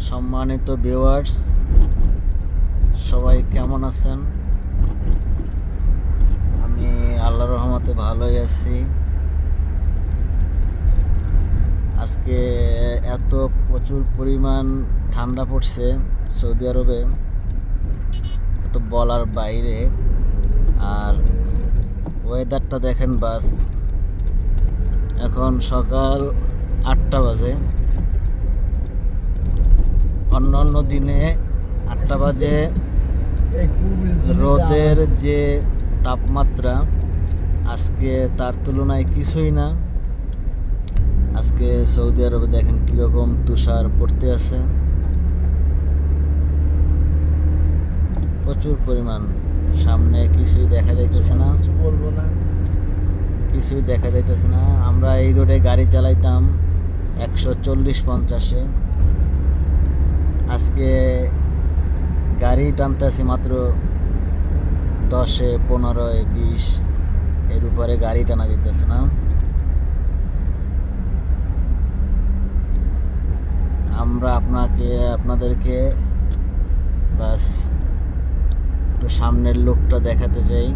সম্মানিত ভিউয়ার্স, সবাই কেমন আছেন? আমি আল্লাহর রহমতে ভালোই আছি। আজকে এত প্রচুর পরিমাণ ঠান্ডা পড়ছে সৌদি আরবে, এত বলার বাইরে। আর ওয়েদারটা দেখেন বাস, এখন সকাল 8টা বাজে। অন্যান্য দিনে 8টা বাজে রোদের যে তাপমাত্রা, আজকে তার তুলনায় কিছুই না। আজকে সৌদি আরবে দেখেন কীরকম তুষার পড়তে আছে, প্রচুর পরিমাণ। সামনে কিছুই দেখা যাইতেছে না, কিছুই দেখা যাইতেছে না। আমরা এই রোডে গাড়ি চালাইতাম 140-50-এ, আজকে গাড়ি টানতেছি মাত্র 10-এ, 15-এ, 20 এর উপরে গাড়ি টানা যেতেছে না। আমরা আপনাদেরকে বাস একটু সামনের লুকটা দেখাতে চাই।